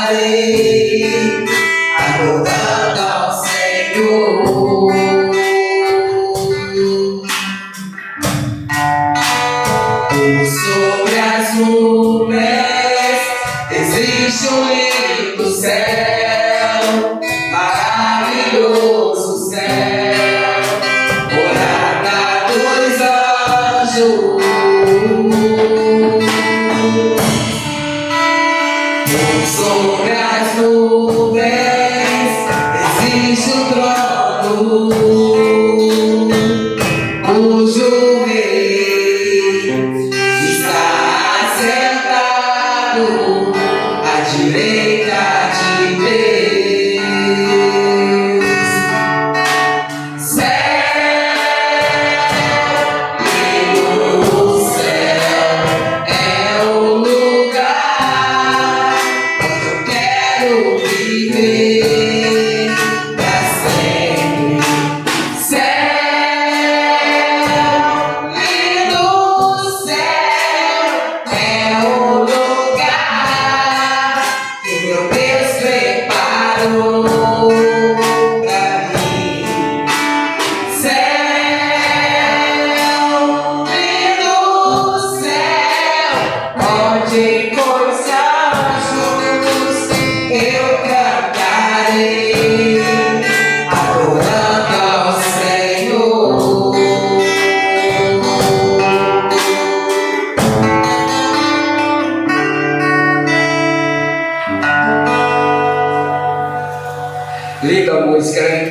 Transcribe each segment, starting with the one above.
cantarei, adorando ao Senhor. Sobre as nuvens existe um lindo céu, maravilhoso céu, morada dos anjos. Sobre as nuvens existe um trono, cujo rei está sentado à direita de Deus. Céu, lindo céu, é o lugar onde eu quero viver pra sempre. Céu, lindo céu, é o lugar que meu Deus preparou pra mim. Céu, lindo céu, onde com os anjos eu cantarei, adorando ao Senhor. Linda a música, né?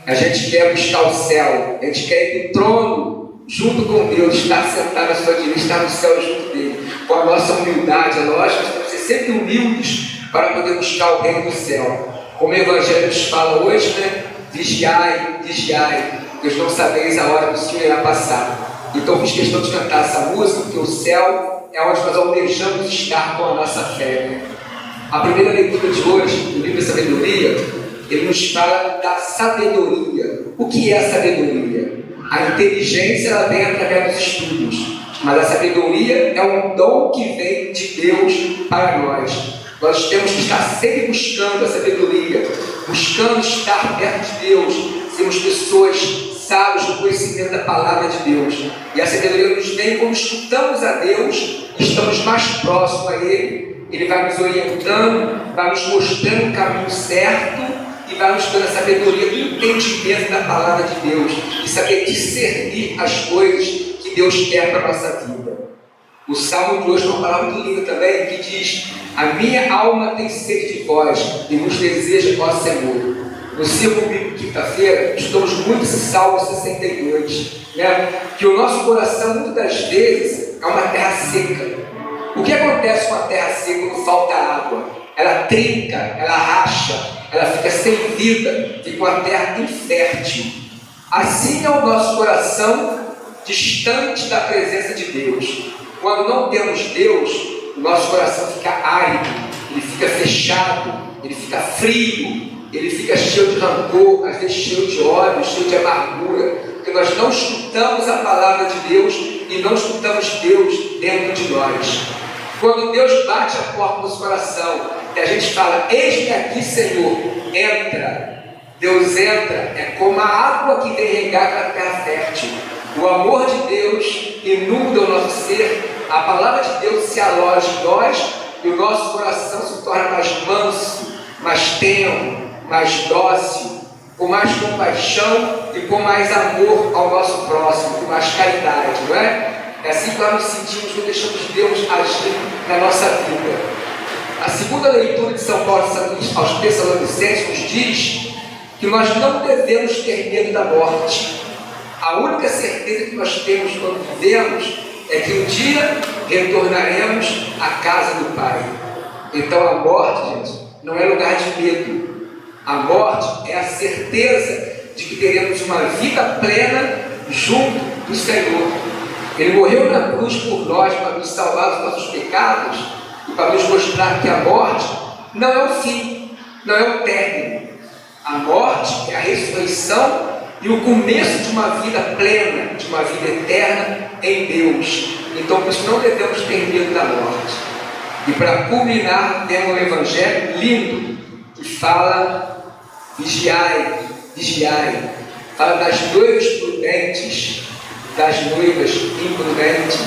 A gente quer buscar o céu, a gente quer ir para o trono junto com Deus, estar sentado à sua direita, estar no céu junto dele, com a nossa humildade. É lógico, nós temos que ser sempre humildes para poder buscar o reino do céu. Como o Evangelho nos fala hoje, né? Vigiai, vigiai, Deus não sabeis a hora que o Senhor irá passar. Então fiz questão de cantar essa música, porque o céu é onde nós almejamos estar com a nossa fé, né? A primeira leitura de hoje, do livro Sabedoria, ele nos fala da sabedoria. O que é a sabedoria? A inteligência ela vem através dos estudos, mas a sabedoria é um dom que vem de Deus para nós. Nós temos que estar sempre buscando a sabedoria, buscando estar perto de Deus, sermos pessoas sábias no conhecimento da palavra de Deus. E a sabedoria nos vem quando escutamos a Deus, estamos mais próximos a Ele. Ele vai nos orientando, vai nos mostrando o caminho certo e vai nos dando a sabedoria do entendimento da palavra de Deus e saber discernir as coisas que Deus quer para a nossa vida. O Salmo de hoje é uma palavra muito linda também, que diz: a minha alma tem sede de vós e nos deseja, ó Senhor. No Círculo Bíblico quinta-feira, estudamos muito esse Salmo 62, né? Que o nosso coração, muitas das vezes, é uma terra seca. O que acontece com a terra seca quando falta água? Ela trinca, ela racha, ela fica sem vida, fica uma terra infértil. Assim é o nosso coração distante da presença de Deus. Quando não temos Deus, o nosso coração fica árido, ele fica fechado, ele fica frio, ele fica cheio de rancor, às vezes cheio de ódio, cheio de amargura, porque nós não escutamos a palavra de Deus e não escutamos Deus dentro de nós. Quando Deus bate a porta do nosso coração e a gente fala: eis-me aqui, Senhor, entra. Deus entra, é como a água que vem regar a terra fértil. O amor de Deus inunda o nosso ser, a palavra de Deus se aloja em nós e o nosso coração se torna mais manso, mais tenro, mais dócil, com mais compaixão e com mais amor ao nosso próximo, com mais caridade, não é? É assim que nós nos sentimos quando deixamos Deus agir na nossa vida. A segunda leitura de São Paulo aos Tessalonicenses nos diz que nós não devemos ter medo da morte. A única certeza que nós temos quando vivemos é que um dia retornaremos à casa do Pai. Então a morte, gente, não é lugar de medo. A morte é a certeza de que teremos uma vida plena junto do Senhor. Ele morreu na cruz por nós para nos salvar dos nossos pecados e para nos mostrar que a morte não é o fim, não é o término. A morte é a ressurreição e o começo de uma vida plena, de uma vida eterna em Deus. Então, por isso não devemos ter medo da morte. E para culminar, temos um evangelho lindo que fala: vigiai, vigiai. Fala das noivas prudentes, das noivas imprudentes.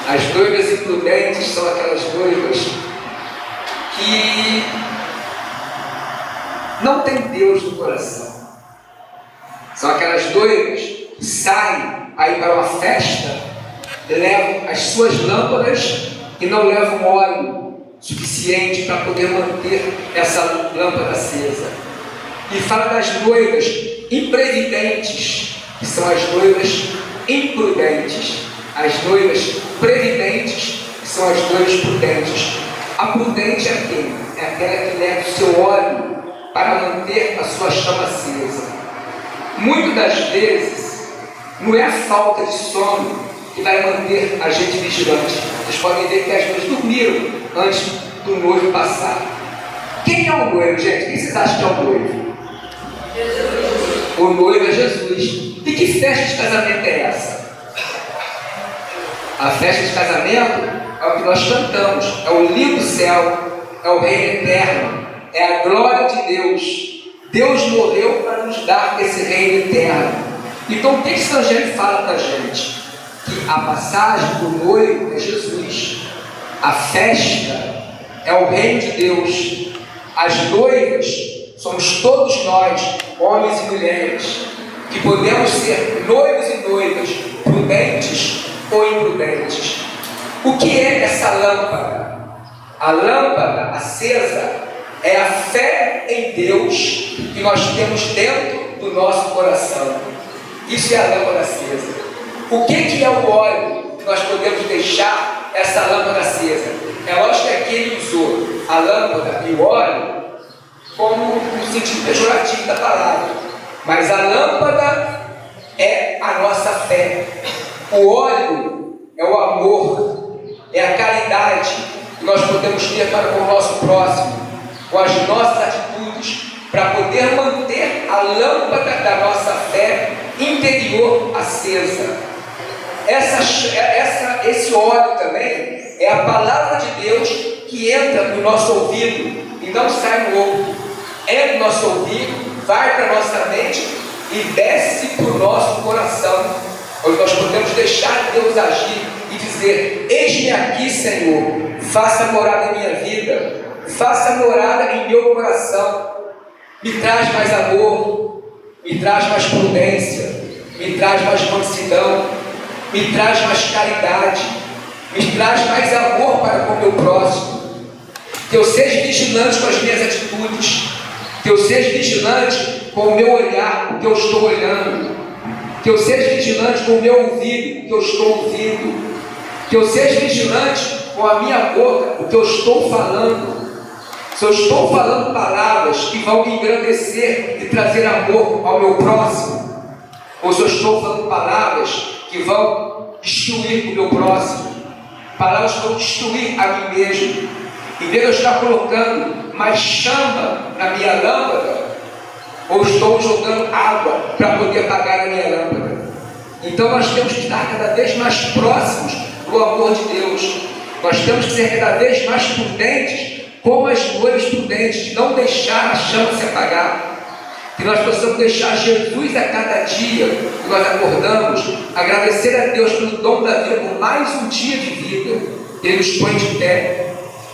As noivas imprudentes são aquelas noivas que não têm Deus no coração. São aquelas noivas que saem aí para uma festa, levam as suas lâmpadas e não levam óleo suficiente para poder manter essa lâmpada acesa. E fala das noivas imprevidentes, que são as noivas imprudentes. As noivas previdentes, que são as noivas prudentes. A prudente é quem? É aquela que leva o seu óleo para manter a sua chama acesa. Muitas das vezes, não é a falta de sono que vai manter a gente vigilante. Vocês podem ver que as noivas dormiram antes do noivo passar. Quem é o noivo, gente? Quem vocês acham que é o noivo? Jesus. O noivo é Jesus. E que festa de casamento é essa? A festa de casamento é o que nós cantamos, é o lindo céu, é o reino eterno, é a glória de Deus. Deus morreu para nos dar esse reino eterno. Então o que esse evangelho fala para a gente? Que a passagem do noivo é Jesus, a festa é o reino de Deus, as noivas somos todos nós, homens e mulheres, que podemos ser noivos e noivas, prudentes ou imprudentes. O que é essa lâmpada? A lâmpada acesa é a fé em Deus que nós temos dentro do nosso coração. Isso é a lâmpada acesa. O que é o óleo que nós podemos deixar essa lâmpada acesa? É lógico que aqui ele usou a lâmpada e o óleo como no sentido pejorativo da palavra, mas a lâmpada é a nossa fé, o óleo é o amor, é a caridade que nós podemos ter para com o nosso próximo, com as nossas atitudes, para poder manter a lâmpada da nossa fé interior acesa. Esse óleo também é a palavra de Deus que entra no nosso ouvido e não sai no outro. Entra no nosso ouvido, vai para a nossa mente e desce para o nosso coração, onde nós podemos deixar Deus agir e dizer: eis-me aqui, Senhor, faça morada em minha vida, faça morada em meu coração, me traz mais amor, me traz mais prudência, me traz mais mansidão, me traz mais caridade, me traz mais amor para com o meu próximo. Que eu seja vigilante com as minhas atitudes, que eu seja vigilante com o meu olhar, o que eu estou olhando, que eu seja vigilante com o meu ouvido, o que eu estou ouvindo, que eu seja vigilante com a minha boca, o que eu estou falando. Se eu estou falando palavras que vão engrandecer e trazer amor ao meu próximo, ou se eu estou falando palavras que vão destruir o meu próximo, palavras que vão destruir a mim mesmo, em vez de eu estar colocando mais chama na minha lâmpada, ou estou jogando água para poder apagar a minha lâmpada. Então nós temos que estar cada vez mais próximos do amor de Deus. Nós temos que ser cada vez mais prudentes, como as noivas prudentes, de não deixar a chama se apagar. Que nós possamos deixar Jesus a cada dia que nós acordamos, agradecer a Deus pelo dom da vida, por mais um dia de vida que Ele nos põe de pé.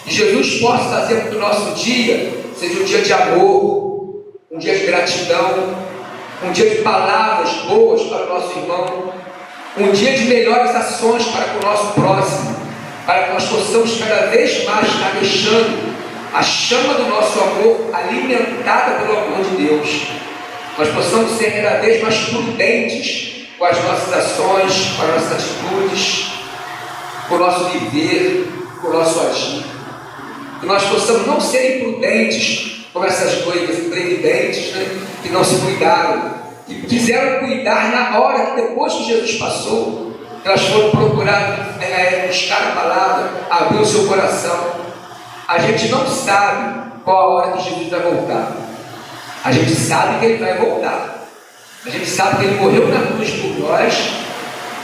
E Jesus possa fazer com que o nosso dia seja um dia de amor, um dia de gratidão, um dia de palavras boas para o nosso irmão, um dia de melhores ações para com o nosso próximo, para que nós possamos cada vez mais estar deixando a chama do nosso amor alimentada pelo amor de Deus. Nós possamos ser cada vez mais prudentes com as nossas ações, com as nossas atitudes, com o nosso viver, com o nosso agir. Que nós possamos não ser imprudentes como essas noivas previdentes, que não se cuidaram, que quiseram cuidar na hora que depois que Jesus passou, elas foram procurar buscar a palavra, abrir o seu coração. A gente não sabe qual a hora que Jesus vai voltar. A gente sabe que Ele vai voltar. A gente sabe que Ele morreu na cruz por nós,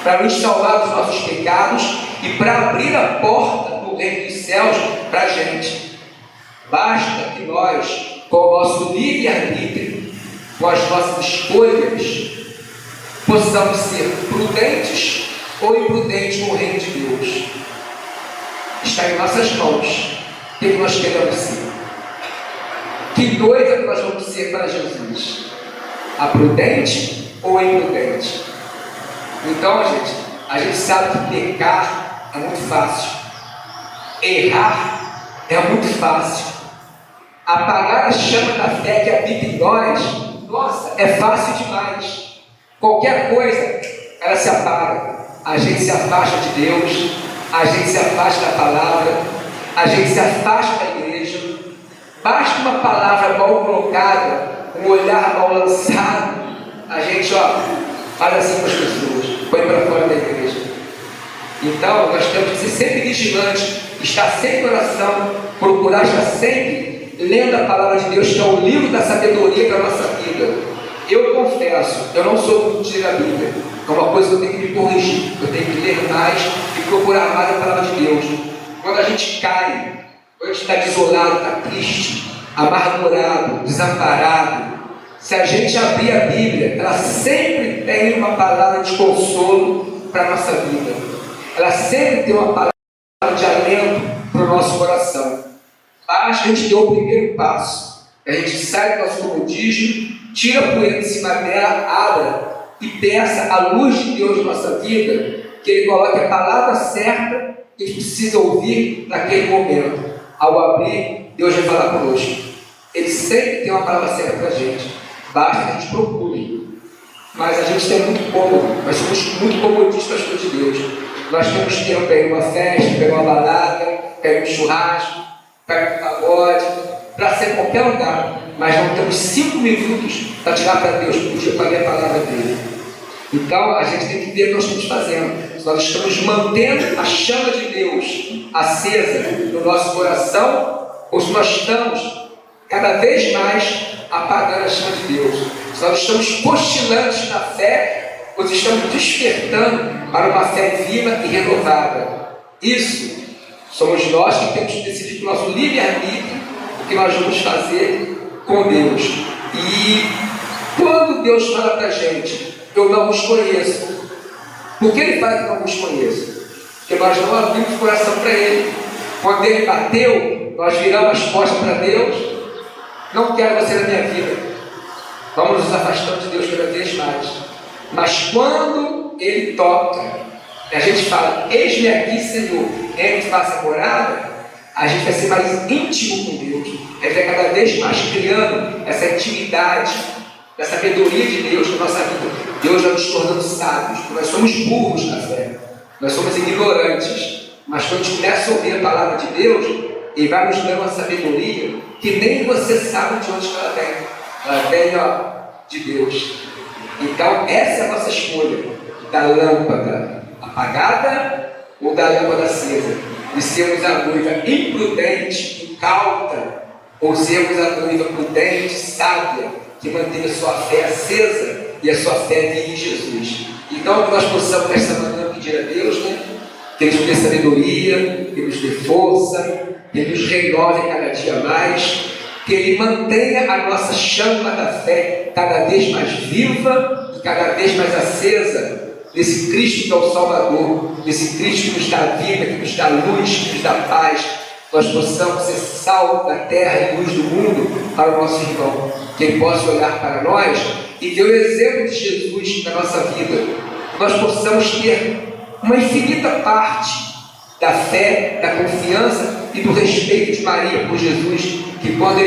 para nos salvar dos nossos pecados e para abrir a porta do reino dos céus para a gente. Basta que nós, com o nosso livre-arbítrio, com as nossas escolhas, possamos ser prudentes ou imprudentes no reino de Deus. Está em nossas mãos. O que nós queremos ser? Que noiva que nós vamos ser para Jesus? A prudente ou a imprudente? Então, a gente sabe que pecar é muito fácil. Errar é muito fácil. Apagar a chama da fé que habita em nós, nossa, é fácil demais. Qualquer coisa, ela se apaga. A gente se afasta de Deus, a gente se afasta da palavra, a gente se afasta da igreja. Basta uma palavra mal colocada, um olhar mal lançado, a gente, faz assim com as pessoas, põe para fora da igreja. Então, nós temos que ser sempre vigilantes, estar sempre em oração, procurar estar sempre lendo a palavra de Deus, que é o livro da sabedoria para a nossa vida. Eu confesso, eu não sou muito de ler a Bíblia, é uma coisa que eu tenho que me corrigir, eu tenho que ler mais e procurar mais a palavra de Deus. Quando a gente cai, quando a gente está desolado, está triste, amargurado, desamparado, se a gente abrir a Bíblia, ela sempre tem uma palavra de consolo para a nossa vida. Ela sempre tem uma palavra de alento para o nosso coração. Basta a gente ter o primeiro passo. A gente sai do nosso comodismo, tira a poeira de cima dela, abra e peça a luz de Deus na nossa vida, que Ele coloque a palavra certa que a gente precisa ouvir naquele momento. Ao abrir, Deus vai falar conosco. Ele sempre tem uma palavra certa para a gente. Basta que a gente procure. Mas a gente é muito cômodo, nós somos muito comodistas com as coisas de Deus. Nós temos tempo para ir numa festa, para ir numa balada, para ir num churrasco, para ir num pagode, para ser em qualquer lugar. Mas não temos 5 minutos para tirar para Deus por dia para ler a palavra dele. Então a gente tem que ver o que nós estamos fazendo. Se nós estamos mantendo a chama de Deus acesa no nosso coração, ou se nós estamos cada vez mais apagando a chama de Deus. Se nós estamos cochilantes na fé, ou se estamos despertando para uma fé viva e renovada. Isso somos nós que temos que decidir com o nosso livre-arbítrio o que nós vamos fazer com Deus. E quando Deus fala para a gente, eu não os conheço, por que Ele fala que eu não os conheço? Porque nós não abrimos o coração para Ele. Quando Ele bateu, nós viramos as costas para Deus. Não quero você na minha vida. Vamos nos afastando de Deus cada vez mais. Mas quando Ele toca, a gente fala, eis-me aqui, Senhor, entre e faça morada, a gente vai ser mais íntimo com Deus. A gente vai cada vez mais criando essa intimidade, essa sabedoria de Deus na nossa vida. Deus vai nos tornando sábios, porque nós somos burros na fé, nós somos ignorantes. Mas quando a gente começa a ouvir a palavra de Deus, Ele vai nos dando uma sabedoria que nem você sabe de onde ela vem. Ela vem de Deus. Então essa é a nossa escolha, da lâmpada apagada ou da lâmpada acesa. E sermos a noiva imprudente, incauta, ou sermos a noiva prudente, sábia, que mantém a sua fé acesa e a sua fé vive em Jesus. Então que nós possamos nesta manhã pedir a Deus, que Ele nos dê sabedoria, que Ele nos dê força, que Ele nos renove cada dia mais, que Ele mantenha a nossa chama da fé cada vez mais viva e cada vez mais acesa, desse Cristo que é o Salvador, desse Cristo que nos dá vida, que nos dá luz, que nos dá paz. Nós possamos ser sal da terra e luz do mundo para o nosso irmão, que ele possa olhar para nós e ver o exemplo de Jesus na nossa vida, que nós possamos ter uma infinita parte da fé, da confiança e do respeito de Maria por Jesus, que quando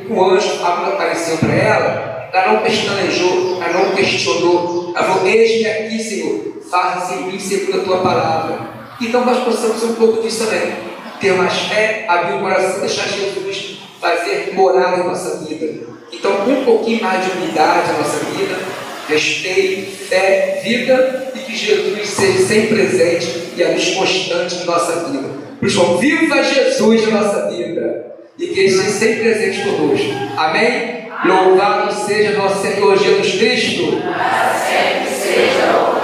o anjo apareceu para ela não pestanejou, ela não questionou, ela falou, eis-me aqui, Senhor, faça-se em mim segundo a tua palavra. Então nós possamos ser um pouco disso também, ter mais fé, abrir o coração, deixar Jesus fazer morada em nossa vida. Então um pouquinho mais de unidade na nossa vida, respeito, fé, vida, e que Jesus seja sempre presente e a luz constante na nossa vida. Por isso, viva Jesus na nossa vida e que Ele seja sempre presente conosco. Amém? Louvado seja nosso Senhor Jesus Cristo. Sempre seja